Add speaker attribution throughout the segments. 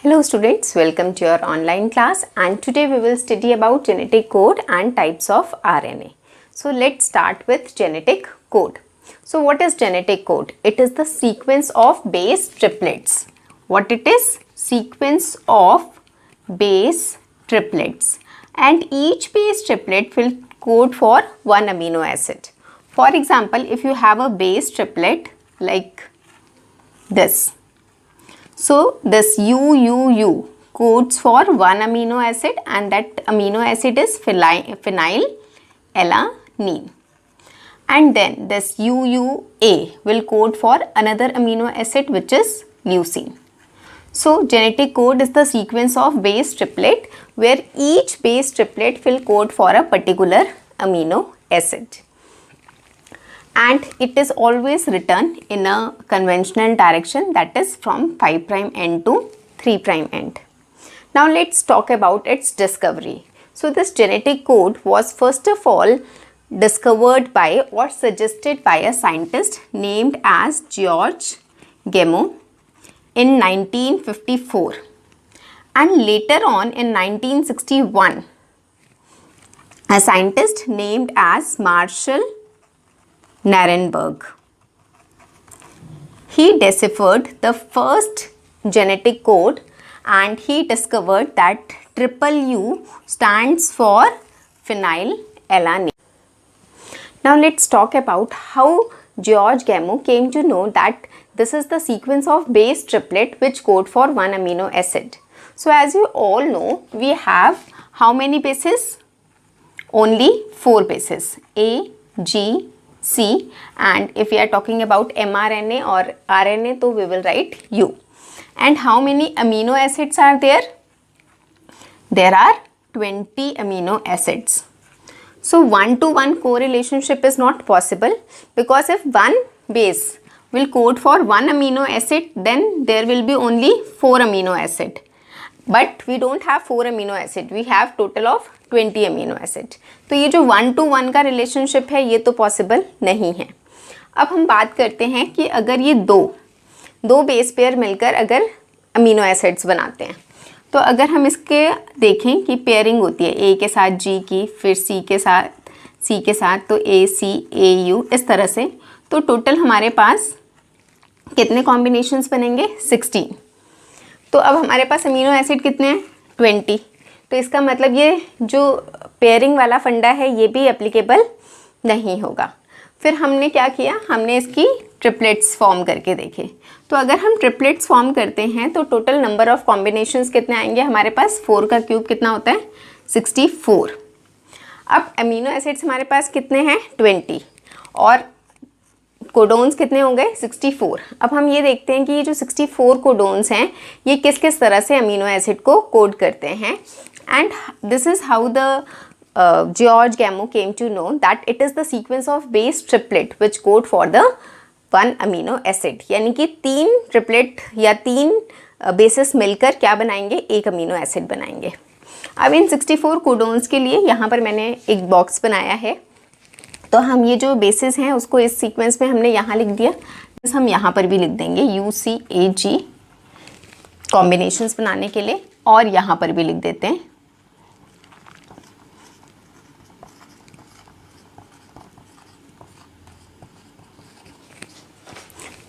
Speaker 1: Hello students, welcome to your online class, and today we will study about genetic code and types of RNA. So let's start with genetic code. So what is genetic code? It is the sequence of base triplets. What it is? Sequence of base triplets, and each base triplet will code for one amino acid. For example, if you have a base triplet like this, so this UUU codes for one amino acid, and that amino acid is phenylalanine. And then this UUA will code for another amino acid, which is leucine. So genetic code is the sequence of base triplet where each base triplet will code for a particular amino acid. And it is always written in a conventional direction, that is from 5' end to 3' end. Now let's talk about its discovery. So this genetic code was first of all discovered by or suggested by a scientist named as George Gamow in 1954, and later on in 1961 a scientist named as Marshall Nirenberg. He deciphered the first genetic code, and he discovered that U stands for phenylalanine. Now let's talk about how George Gamow came to know that this is the sequence of base triplet which code for one amino acid. So as you all know, we have how many bases? Only 4 bases, A, G, C, and if we are talking about mRNA or RNA, so we will write U. And how many amino acids are there? There are 20 amino acids. So 1-to-1 correlationship is not possible, because if one base will code for one amino acid, then there will be only 4 amino acid. But we don't have 4 amino acid, we have total of 20 amino acid. तो ये जो 1-to-1 का relationship है, ये तो possible नहीं है. अब हम बात करते हैं कि अगर ये दो बेस पेयर मिलकर अगर अमीनो एसिड्स बनाते हैं, तो अगर हम इसके देखें कि पेयरिंग होती है ए के साथ जी की, फिर सी के साथ तो ए सी ए यू, इस तरह से, तो टोटल हमारे पास कितने कॉम्बिनेशंस बनेंगे? 16. तो अब हमारे पास अमीनो एसिड कितने हैं? 20. तो इसका मतलब ये जो पेयरिंग वाला फंडा है ये भी एप्लीकेबल नहीं होगा. फिर हमने क्या किया? हमने इसकी ट्रिपलेट्स फॉर्म करके देखे. तो अगर हम ट्रिपलेट्स फॉर्म करते हैं तो टोटल नंबर ऑफ कॉम्बिनेशंस कितने आएंगे हमारे पास? 4 का क्यूब कितना होता है? 64. अब अमीनो एसिड्स हमारे पास कितने हैं? 20. और कोडोन्स कितने हो गए? 64. अब हम ये देखते हैं कि ये जो 64 कोडोन्स हैं ये किस किस तरह से अमीनो एसिड को कोड करते हैं. And this is how the George Gamow came to know that it is the sequence of base triplet which code for the one amino acid. यानी कि 3 ट्रिपलेट या 3 बेसिस मिलकर क्या बनाएंगे? एक अमीनो एसिड बनाएंगे. अब इन 64 कोडोन्स के लिए यहाँ पर मैंने एक बॉक्स बनाया है. तो हम ये जो बेसिस हैं उसको इस सीक्वेंस में हमने यहाँ लिख दिया. हम यहाँ पर भी लिख देंगे UCAG कॉम्बिनेशंस बनाने के लिए, और यहाँ पर भी लिख देते हैं.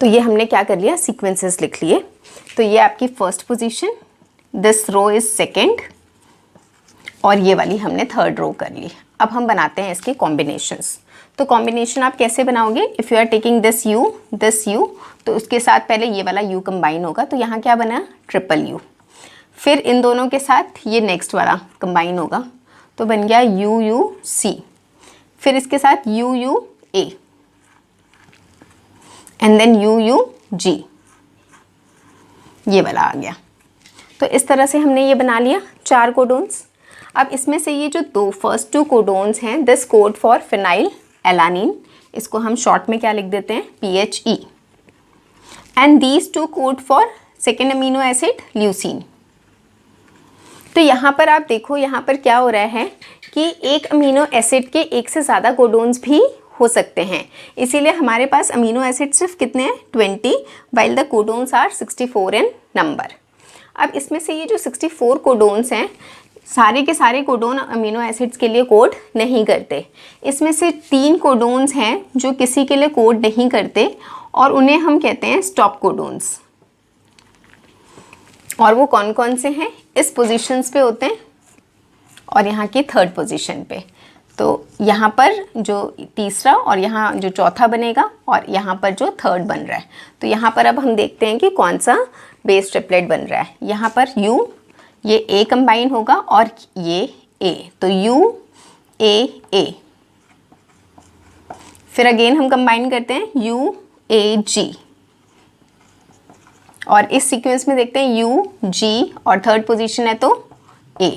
Speaker 1: तो ये हमने क्या कर लिया? सीक्वेंसेस लिख लिए. तो ये आपकी first position, this row is second, और ये वाली हमने थर्ड रो कर ली. अब हम बनाते हैं इसके कॉम्बिनेशंस. तो कॉम्बिनेशन आप कैसे बनाओगे? If you are taking this you, तो उसके साथ पहले ये वाला यू कंबाइन होगा, तो यहाँ क्या बना? Triple U. फिर इन दोनों के साथ ये नेक्स्ट वाला कंबाइन होगा, तो बन गया UUC. फिर इसके साथ UUA एंड देन UUG, ये वाला आ गया. तो इस तरह से हमने ये बना लिया 4 कोडोन्स. अब इसमें से ये जो फर्स्ट 2 कोडोन्स हैं, दिस कोड फॉर phenylalanine, इसको हम शॉर्ट में क्या लिख देते हैं? PHE. And these 2 code for second amino acid leucine. तो यहाँ पर आप देखो, यहाँ पर क्या हो रहा है कि एक अमीनो एसिड के एक से ज़्यादा कोडोन्स भी हो सकते हैं, इसीलिए हमारे पास अमीनो एसिड सिर्फ कितने हैं? 20, while the codons are 64 in number. अब इसमें से ये जो 64 कोडोन्स हैं, सारे के सारे कोडोन अमीनो एसिड्स के लिए कोड नहीं करते। इसमें से 3 कोडोन्स हैं जो किसी के लिए कोड नहीं करते और उन्हें हम कहते हैं स्टॉप कोडोन्स। और वो कौन कौन से हैं? इस पोजीशंस पे होते हैं और यहाँ की 3rd पोजीशन पे। तो यहाँ पर जो तीसरा और यहाँ जो चौथा बनेगा और यहाँ पर जो 3rd बन रहा है। तो यहाँ पर अब हम देखते हैं कि कौन सा बेस ट्रिपलेट बन रहा है। यहाँ पर U, ये A कंबाइन होगा और ये A, तो U A A। फिर अगेन हम कंबाइन करते हैं U A G और इस सीक्वेंस में देखते हैं U G और 3rd पोजीशन है तो A।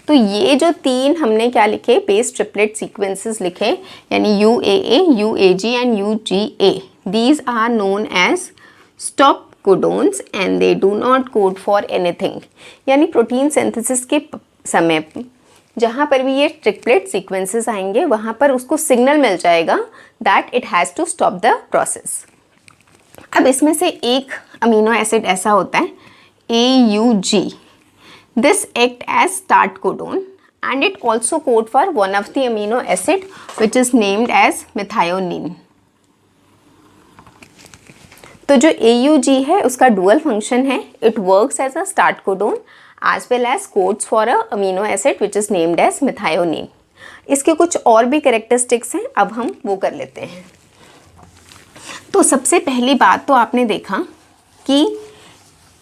Speaker 1: तो ये जो 3 हमने क्या लिखे, बेस ट्रिपलेट सीक्वेंसेस लिखे, यानी UAA, UAG and UGA, these are known as stop codons and they do not code for anything। यानी प्रोटीन सिंथेसिस के समय जहाँ पर भी ये ट्रिपलेट सीक्वेंसेस आएंगे वहाँ पर उसको सिग्नल मिल जाएगा that it has to stop the process। अब इसमें से एक अमीनो एसिड ऐसा होता है AUG, this act as start codon and it also code for one of the amino acid which is named as methionine। तो जो AUG है उसका dual function है, it works as a start codon as well as codes for a amino acid which is named as methionine। इसके कुछ और भी characteristics हैं, अब हम वो कर लेते हैं। तो सबसे पहली बात तो आपने देखा कि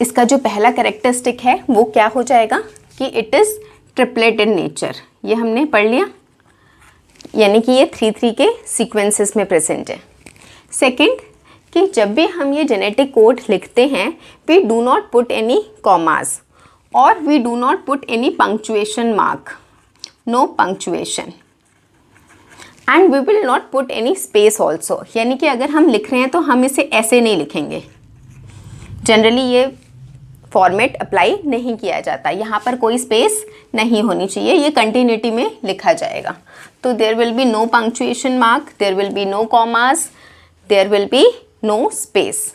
Speaker 1: इसका जो पहला कैरेक्टरिस्टिक है वो क्या हो जाएगा कि it is triplet in nature. ये हमने पढ़ लिया, यानी कि ये 3-3 के सीक्वेंसेस में प्रेजेंट है। सेकंड, कि जब भी हम ये जेनेटिक कोड लिखते हैं we do not put any commas और we do not put any punctuation mark, no punctuation, and we will not put any space also. यानी कि अगर हम लिख रहे हैं तो हम इसे ऐसे नहीं लिखेंगे, जनरली ये फॉर्मेट अप्लाई नहीं किया जाता। यहाँ पर कोई स्पेस नहीं होनी चाहिए, ये कंटिन्यूटी में लिखा जाएगा। तो there will be no punctuation mark, there will be no commas, there will be no space.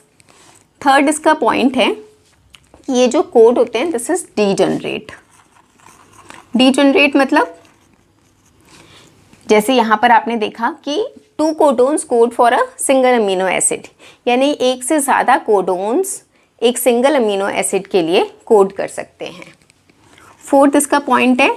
Speaker 1: Third इसका पॉइंट है कि ये जो कोड होते हैं दिस इज डीजनरेट। डीजनरेट मतलब जैसे यहाँ पर आपने देखा कि 2 codons code for a single amino acid, यानी एक से ज़्यादा कोडोन्स एक सिंगल अमीनो एसिड के लिए कोड कर सकते हैं। फोर्थ इसका पॉइंट है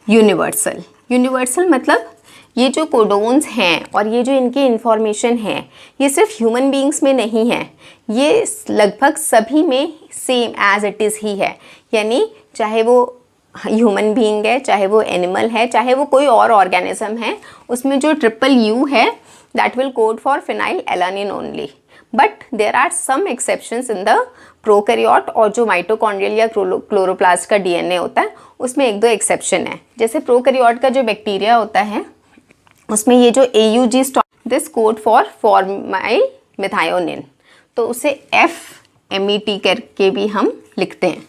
Speaker 1: यूनिवर्सल। यूनिवर्सल मतलब ये जो कोडोन्स हैं और ये जो इनकी इंफॉर्मेशन है ये सिर्फ ह्यूमन बीइंग्स में नहीं है, ये लगभग सभी में सेम एज इट इज़ ही है। यानी चाहे वो ह्यूमन बीइंग है, चाहे वो एनिमल है, चाहे वो कोई और ऑर्गेनिज्म है, उसमें जो U है that will code for phenylalanine only. But there are some exceptions in the prokaryote, और जो माइटोकॉन्ड्रियल या क्लोरोप्लास्ट का DNA होता है उसमें 1-2 एक्सेप्शन है। जैसे प्रोकैरियोट का जो बैक्टीरिया होता है उसमें ये जो AUG stop this code for formyl methionine, तो उसे FMET करके भी हम लिखते हैं।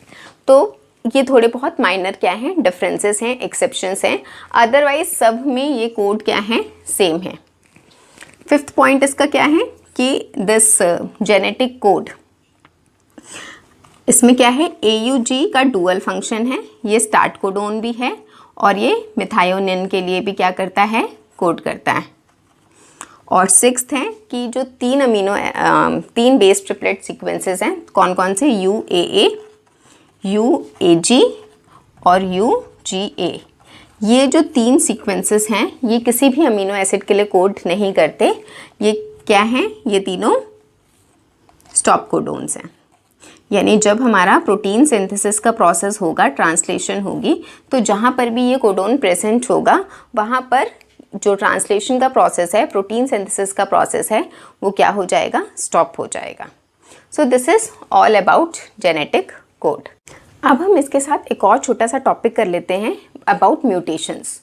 Speaker 1: तो ये थोड़े बहुत माइनर क्या हैं, डिफरेंसेस हैं, एक्सेप्शंस हैं, अदरवाइज सब में ये कोड क्या है, सेम है। फिफ्थ पॉइंट इसका क्या है कि दिस जेनेटिक कोड, इसमें क्या है AUG का डुअल फंक्शन है, ये स्टार्ट कोडोन भी है और ये मेथायोनिन के लिए भी क्या करता है, कोड करता है। और सिक्स्थ है कि जो 3 बेस ट्रिपलेट सीक्वेंसेस हैं, कौन कौन से, UAA, UAG और UGA, ये जो 3 सीक्वेंसेस हैं ये किसी भी अमीनो एसिड के लिए कोड नहीं करते। ये क्या हैं, ये तीनों स्टॉप कोडोन्स हैं। यानी जब हमारा प्रोटीन सिंथेसिस का प्रोसेस होगा, ट्रांसलेशन होगी, तो जहाँ पर भी ये कोडोन प्रेजेंट होगा वहाँ पर जो ट्रांसलेशन का प्रोसेस है, प्रोटीन सिंथेसिस का प्रोसेस है, वो क्या हो जाएगा, स्टॉप हो जाएगा। So this is all about genetic code. अब हम इसके साथ एक और छोटा सा टॉपिक कर लेते हैं अबाउट म्यूटेशंस।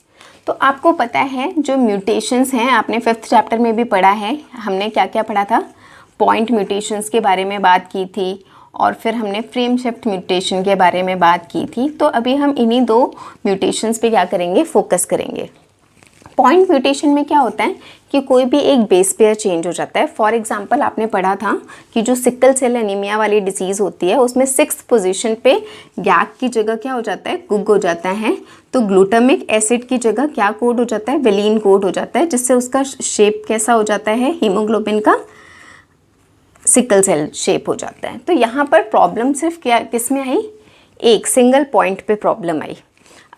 Speaker 1: तो आपको पता है जो म्यूटेशंस हैं, आपने 5th चैप्टर में भी पढ़ा है, हमने क्या क्या पढ़ा था, पॉइंट म्यूटेशंस के बारे में बात की थी और फिर हमने फ्रेम शिफ्ट म्यूटेशन के बारे में बात की थी। तो अभी हम इन्हीं 2 म्यूटेशंस पे क्या करेंगे, फोकस करेंगे। पॉइंट म्यूटेशन में क्या होता है कि कोई भी एक बेस पेयर चेंज हो जाता है। फॉर एग्जांपल आपने पढ़ा था कि जो सिकल सेल एनीमिया वाली डिजीज़ होती है उसमें 6th पोजीशन पे गैग की जगह क्या हो जाता है, गुग हो जाता है। तो ग्लूटामिक एसिड की जगह क्या कोड हो जाता है, वेलिन कोड हो जाता है, जिससे उसका शेप कैसा हो जाता है, हीमोग्लोबिन का सिकल सेल शेप हो जाता है। तो यहाँ पर प्रॉब्लम सिर्फ क्या किस में आई, एक सिंगल पॉइंट पे प्रॉब्लम आई।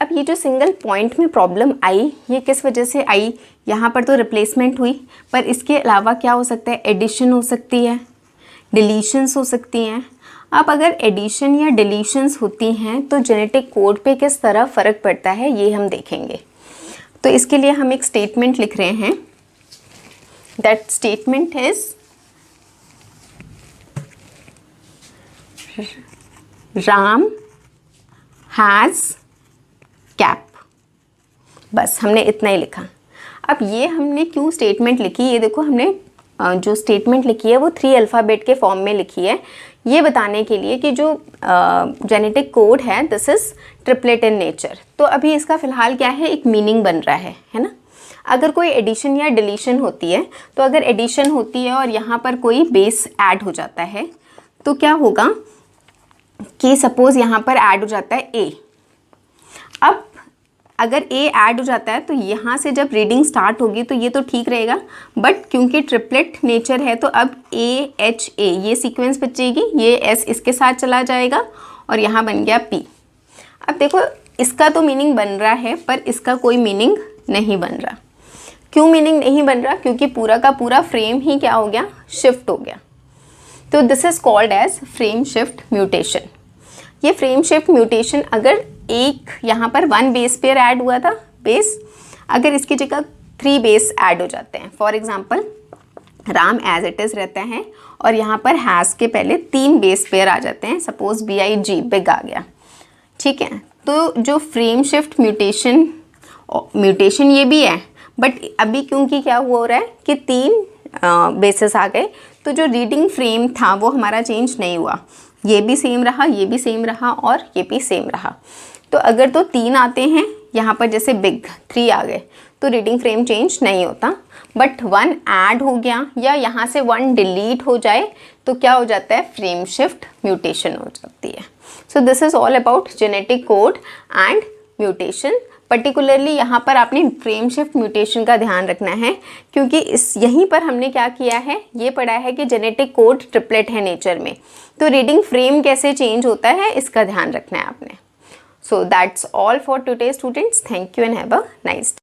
Speaker 1: अब ये जो सिंगल पॉइंट में प्रॉब्लम आई ये किस वजह से आई, यहाँ पर तो रिप्लेसमेंट हुई, पर इसके अलावा क्या हो सकता है, एडिशन हो सकती है, डिलीशंस हो सकती हैं। अब अगर एडिशन या डिलीशंस होती हैं तो जेनेटिक कोड पे किस तरह फ़र्क पड़ता है ये हम देखेंगे। तो इसके लिए हम एक स्टेटमेंट लिख रहे हैं, that statement is Ram has cap. बस हमने इतना ही लिखा। अब ये हमने क्यों स्टेटमेंट लिखी, ये देखो हमने जो स्टेटमेंट लिखी है वो 3 अल्फ़ाबेट के फॉर्म में लिखी है, ये बताने के लिए कि जो जेनेटिक कोड है this is triplet in nature. तो अभी इसका फ़िलहाल क्या है, एक मीनिंग बन रहा है ना। अगर कोई एडिशन या डिलीशन होती है, तो अगर एडिशन होती है और यहाँ पर कोई बेस ऐड हो जाता है तो क्या होगा कि सपोज़ यहाँ पर ऐड हो जाता है ए। अब अगर ए ऐड हो जाता है तो यहाँ से जब रीडिंग स्टार्ट होगी तो ये तो ठीक रहेगा, बट क्योंकि ट्रिपलेट नेचर है तो अब ए एच ए ये सीक्वेंस बचेगी, ये एस इसके साथ चला जाएगा और यहाँ बन गया पी। अब देखो इसका तो मीनिंग बन रहा है पर इसका कोई मीनिंग नहीं बन रहा। क्यों मीनिंग नहीं बन रहा, क्योंकि पूरा का पूरा फ्रेम ही क्या हो गया, शिफ्ट हो गया। तो this is called as frame shift mutation. ये फ्रेम शिफ्ट म्यूटेशन, अगर एक यहाँ पर 1 बेस पेयर ऐड हुआ था बेस, अगर इसकी जगह 3 बेस ऐड हो जाते हैं, for example Ram as it is रहता है और यहाँ पर हैज़ के पहले 3 बेस पेयर आ जाते हैं, सपोज BIG बिग आ गया, ठीक है। तो जो फ्रेम शिफ्ट म्यूटेशन ये भी है, बट अभी क्योंकि क्या हो रहा है कि 3 बेसिस आ गए तो जो रीडिंग फ्रेम था वो हमारा चेंज नहीं हुआ, ये भी सेम रहा, ये भी सेम रहा और ये भी सेम रहा। तो अगर तो 3 आते हैं यहाँ पर, जैसे बिग 3 आ गए तो रीडिंग फ्रेम चेंज नहीं होता, बट 1 ऐड हो गया या यहाँ से 1 डिलीट हो जाए तो क्या हो जाता है, फ्रेम शिफ्ट म्यूटेशन हो जाती है। So this is all about genetic code and mutation. Particularly यहाँ पर आपने फ्रेम शिफ्ट म्यूटेशन का ध्यान रखना है, क्योंकि यहीं पर हमने क्या किया है, ये पढ़ा है कि जेनेटिक कोड ट्रिपलेट है नेचर में, तो रीडिंग फ्रेम कैसे चेंज होता है इसका ध्यान रखना है आपने। So that's all for today students, thank you and have a nice day.